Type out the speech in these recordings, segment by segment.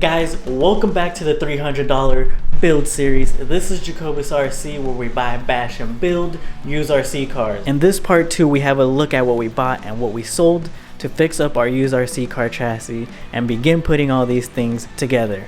Guys, welcome back to the $300 build series. This is Jacobus RC, where we buy, bash, and build used RC cars. In this part 2, we have a look at what we bought and what we sold to fix up our used RC car chassis and begin putting all these things together.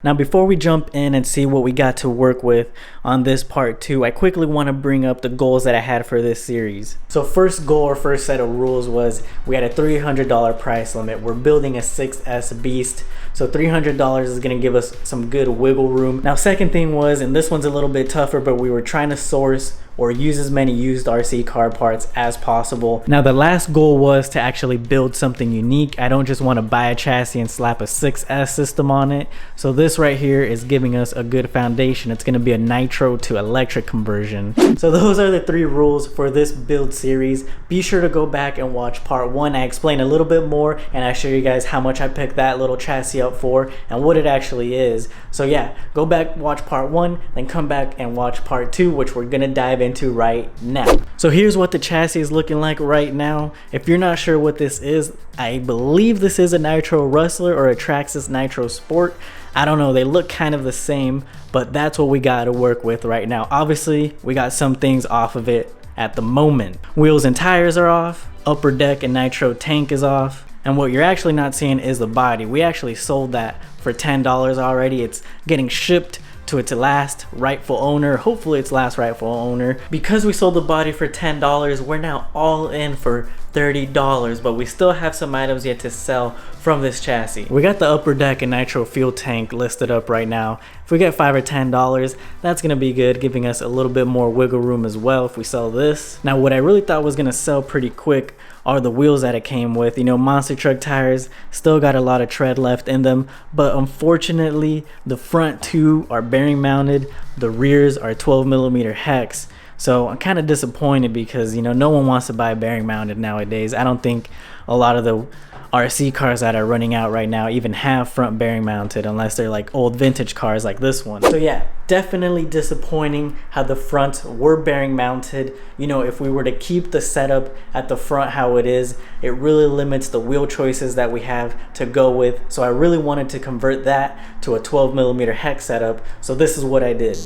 Now before we jump in and see what we got to work with on this part 2, I quickly want to bring up the goals that I had for this series. So first goal or first set of rules was we had a $300 price limit. We're building a 6S beast, so $300 is going to give us some good wiggle room. Now second thing was, and this one's a little bit tougher, but we were trying to source or use as many used RC car parts as possible. Now the last goal was to actually build something unique. I don't just want to buy a chassis and slap a 6S system on it. So this right here is giving us a good foundation. It's going to be a nitro to electric conversion. So those are the 3 rules for this build series. Be sure to go back and watch part 1. I explain a little bit more and I show you guys how much I picked that little chassis up for and what it actually is. So yeah, go back, watch part 1, then come back and watch part 2, which we're going to dive into right now. So here's what the chassis is looking like right now. If you're not sure what this is, I believe this is a Nitro Rustler or a Traxxas Nitro Sport. I don't know, they look kind of the same, but that's what we got to work with right now. Obviously, we got some things off of it at the moment. Wheels and tires are off, upper deck and nitro tank is off, and what you're actually not seeing is the body. We actually sold that for $10 already. It's getting shipped to its last rightful owner, hopefully its last rightful owner. Because we sold the body for $10, we're now all in for $30, but we still have some items yet to sell from this chassis. We got the upper deck and nitro fuel tank listed up right now. If we get $5 or $10, that's gonna be good, giving us a little bit more wiggle room as well if we sell this. Now what I really thought was gonna sell pretty quick are the wheels that it came with. You know, monster truck tires still got a lot of tread left in them, but unfortunately the front 2 are bearing mounted, the rears are 12mm hex. So I'm kind of disappointed because, you know, no one wants to buy bearing mounted nowadays. I don't think a lot of the RC cars that are running out right now even have front bearing mounted, unless they're like old vintage cars like this one. So yeah, definitely disappointing how the fronts were bearing mounted. You know, if we were to keep the setup at the front how it is, it really limits the wheel choices that we have to go with. So I really wanted to convert that to a 12mm hex setup. So this is what I did.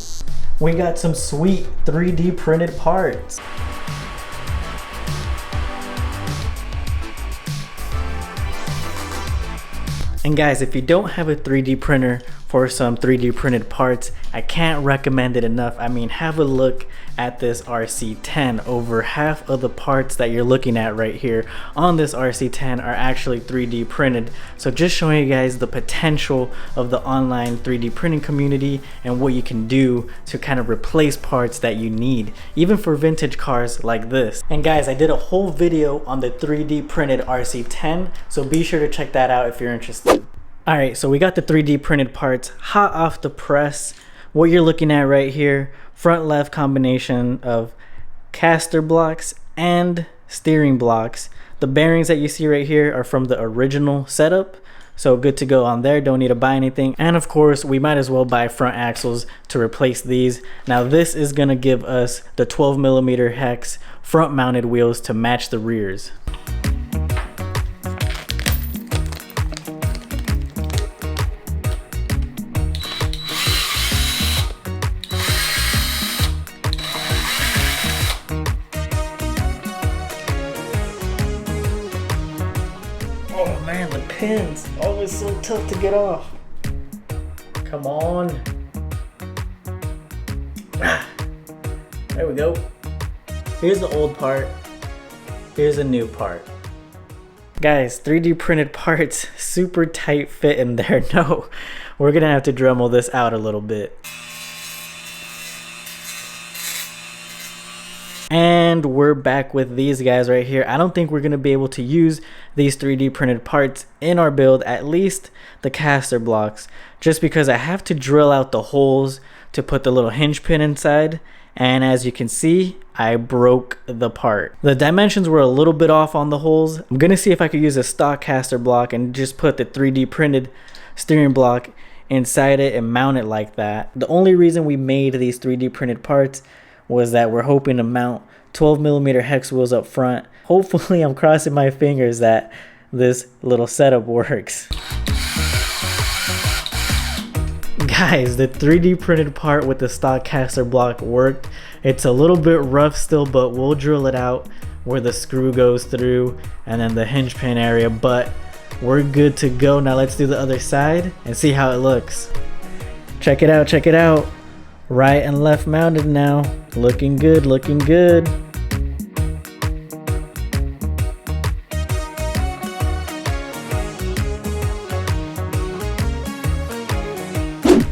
We got some sweet 3D printed parts. And guys, if you don't have a 3D printer for some 3D printed parts, I can't recommend it enough. I mean, have a look at this RC10. Over half of the parts that you're looking at right here on this RC10 are actually 3D printed. So just showing you guys the potential of the online 3D printing community and what you can do to kind of replace parts that you need, even for vintage cars like this. And guys, I did a whole video on the 3D printed RC10, so be sure to check that out if you're interested. Alright, so we got the 3D printed parts hot off the press. What you're looking at right here, front left combination of caster blocks and steering blocks. The bearings that you see right here are from the original setup, so good to go on there, don't need to buy anything. And of course, we might as well buy front axles to replace these. Now this is gonna give us the 12mm hex front mounted wheels to match the rears. Oh man, the pins, always so tough to get off. Come on. There we go. Here's the old part. Here's a new part. Guys, 3D printed parts, super tight fit in there. No, we're gonna have to Dremel this out a little bit. And we're back with these guys right here. I don't think we're going to be able to use these 3D printed parts in our build, at least the caster blocks, just because I have to drill out the holes to put the little hinge pin inside. And as you can see, I broke the part. The dimensions were a little bit off on the holes. I'm going to see if I could use a stock caster block and just put the 3D printed steering block inside it and mount it like that. The only reason we made these 3D printed parts was that we're hoping to mount 12mm hex wheels up front Hopefully I'm crossing my fingers that this little setup works. Guys, the 3D printed part with the stock caster block worked. It's a little bit rough still, but we'll drill it out where the screw goes through and then the hinge pin area, but we're good to go. Now let's do the other side and see how it looks. Check it out, check it out. Right and left mounted now. Looking good, looking good.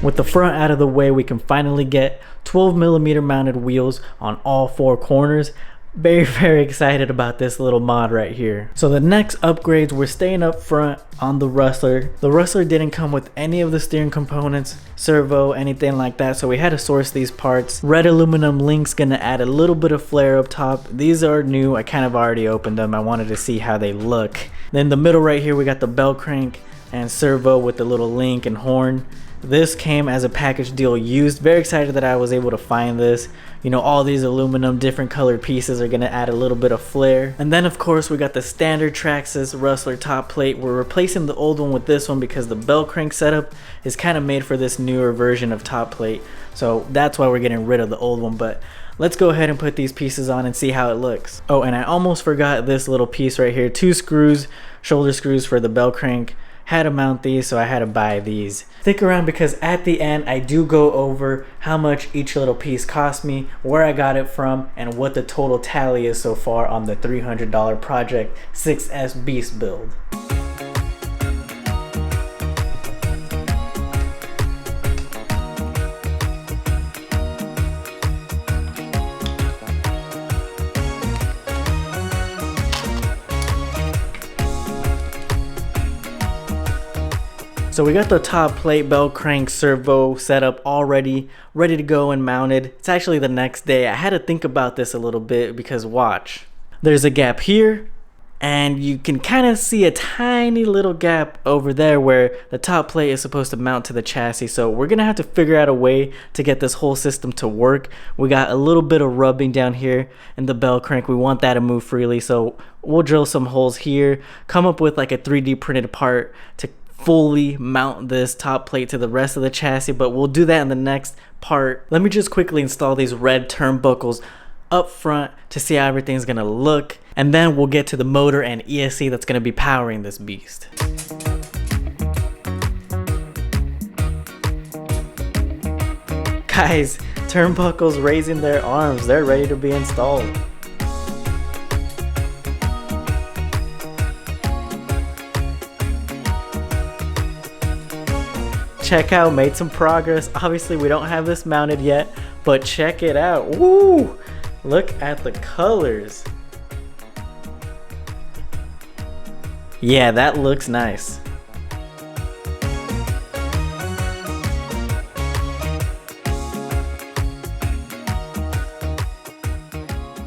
With the front out of the way, we can finally get 12mm mounted wheels on all 4 corners. Very excited about this little mod right here. So the next upgrades, we're staying up front on the Rustler. The Rustler didn't come with any of the steering components, servo, anything like that, so we had to source these parts. Red aluminum links gonna add a little bit of flare up top. These are new. I kind of already opened them. I wanted to see how they look. Then the middle right here, we got the bell crank and servo with the little link and horn. This came as a package deal used. Very excited that I was able to find this. You know, all these aluminum different colored pieces are gonna add a little bit of flair. And then of course we got the standard Traxxas Rustler top plate. We're replacing the old one with this one because the bell crank setup is kind of made for this newer version of top plate. So that's why we're getting rid of the old one. But let's go ahead and put these pieces on and see how it looks. Oh, and I almost forgot this little piece right here. 2 screws, shoulder screws for the bell crank. Had to mount these, so I had to buy these. Stick around because at the end I do go over how much each little piece cost me, where I got it from, and what the total tally is so far on the $300 Project 6S Beast build. So we got the top plate, bell crank, servo setup already ready to go and mounted. It's actually the next day. I had to think about this a little bit because watch. There's a gap here and you can kind of see a tiny little gap over there where the top plate is supposed to mount to the chassis. So we're gonna have to figure out a way to get this whole system to work. We got a little bit of rubbing down here in the bell crank. We want that to move freely. So we'll drill some holes here, come up with like a 3D printed part to fully mount this top plate to the rest of the chassis, but we'll do that in the next part. Let me just quickly install these red turnbuckles up front to see how everything's gonna look, and then we'll get to the motor and ESC that's gonna be powering this beast. Guys, turnbuckles raising their arms, they're ready to be installed. Check out, made some progress. Obviously we don't have this mounted yet, but check it out. Woo! Look at the colors. Yeah, that looks nice.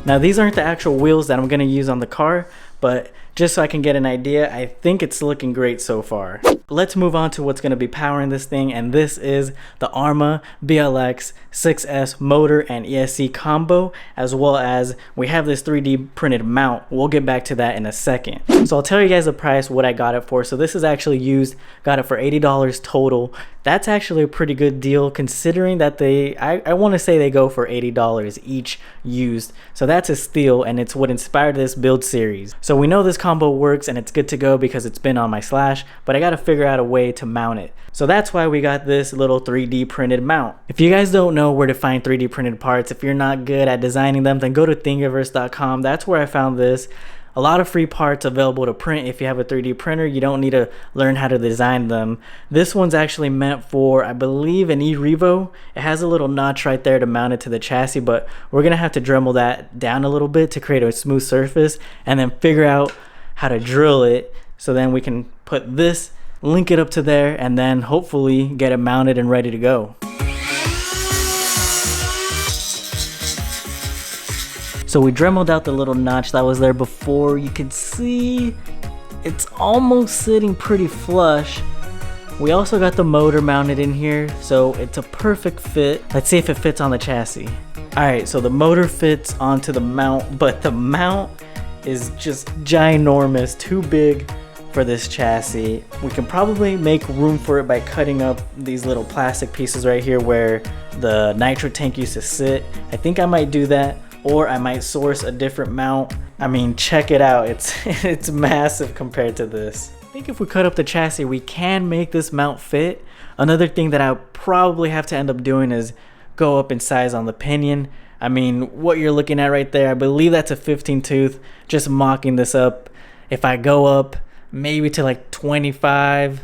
Now these aren't the actual wheels that I'm gonna use on the car, but just so I can get an idea, I think it's looking great so far. Let's move on to what's going to be powering this thing, and this is the Arrma BLX 6S motor and ESC combo, as well as we have this 3D printed mount. We'll get back to that in a second. So I'll tell you guys the price, what I got it for. So this is actually used, got it for $80 total. That's actually a pretty good deal considering that I want to say they go for $80 each used. So that's a steal, and it's what inspired this build series. So we know this combo works and it's good to go because it's been on my slash, but I got to figure out a way to mount it. So that's why we got this little 3D printed mount. If you guys don't know where to find 3D printed parts, if you're not good at designing them, then go to thingiverse.com. That's where I found this. A lot of free parts available to print. If you have a 3D printer, you don't need to learn how to design them. This one's actually meant for, I believe, an E-Revo. It has a little notch right there to mount it to the chassis, but we're gonna have to Dremel that down a little bit to create a smooth surface and then figure out how to drill it, so then we can put this, link it up to there, and then hopefully get it mounted and ready to go. So we Dremeled out the little notch that was there before. You can see it's almost sitting pretty flush. We also got the motor mounted in here, so it's a perfect fit. Let's see if it fits on the chassis. All right, so the motor fits onto the mount, but the mount is just ginormous, too big for this chassis. We can probably make room for it by cutting up these little plastic pieces right here where the nitro tank used to sit. I think I might do that, or I might source a different mount. I mean, check it out. It's massive compared to this. I think if we cut up the chassis, we can make this mount fit. Another thing that I'll probably have to end up doing is go up in size on the pinion. I mean, what you're looking at right there, I believe that's a 15 tooth. Just mocking this up. If I go up maybe to like 25,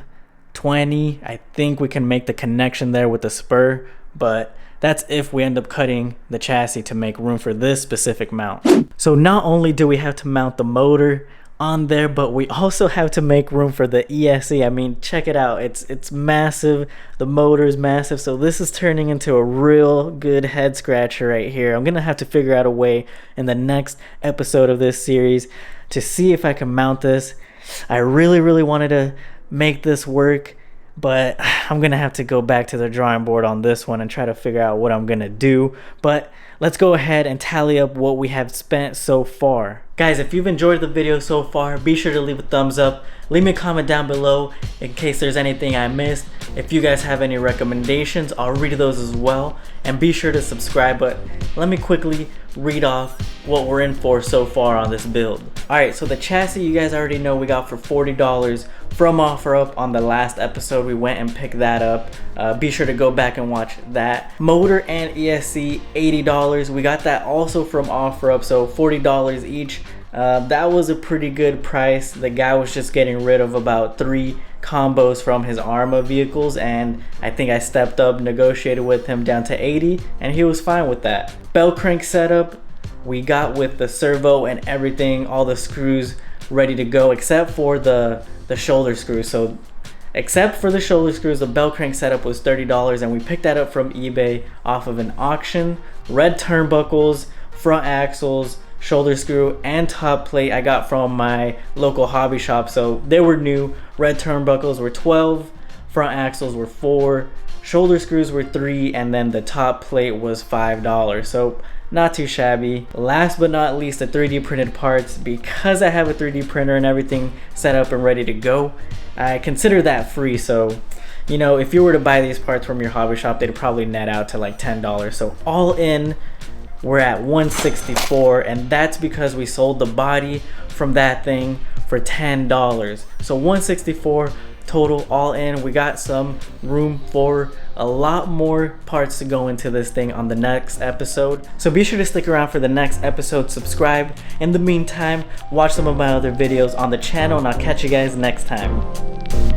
20, I think we can make the connection there with the spur, but that's if we end up cutting the chassis to make room for this specific mount. So not only do we have to mount the motor on there, but we also have to make room for the ESC. I mean, check it out. It's massive. The motor is massive. So this is turning into a real good head scratcher right here. I'm gonna have to figure out a way in the next episode of this series to see if I can mount this. I really wanted to make this work, but I'm gonna have to go back to the drawing board on this one and try to figure out what I'm gonna do. But let's go ahead and tally up what we have spent so far. Guys, if you've enjoyed the video so far, be sure to leave a thumbs up. Leave me a comment down below in case there's anything I missed. If you guys have any recommendations, I'll read those as well. And be sure to subscribe, but let me quickly read off what we're in for so far on this build. Alright, so the chassis you guys already know we got for $40 from OfferUp. On the last episode we went and picked that up. Be sure to go back and watch that. Motor and ESC, $80. We got that also from OfferUp, so $40 each. That was a pretty good price. The guy was just getting rid of about 3 combos from his Arma vehicles, and I think I stepped up, negotiated with him down to 80, and he was fine with that. Bell crank setup we got with the servo and everything, all the screws ready to go except for the shoulder screws. So except for the shoulder screws, the bell crank setup was $30, and we picked that up from eBay off of an auction. Red turnbuckles, front axles, shoulder screw, and top plate I got from my local hobby shop, so they were new. Red turnbuckles were 12, front axles were 4, shoulder screws were 3, and then the top plate was $5, so not too shabby. Last but not least, the 3D printed parts. Because I have a 3D printer and everything set up and ready to go, I consider that free. So, you know, if you were to buy these parts from your hobby shop, they'd probably net out to like $10. So all in, we're at $164, and that's because we sold the body from that thing for $10. So $164 total all in. We got some room for a lot more parts to go into this thing on the next episode, so be sure to stick around for the next episode. Subscribe. In the meantime, watch some of my other videos on the channel, and I'll catch you guys next time.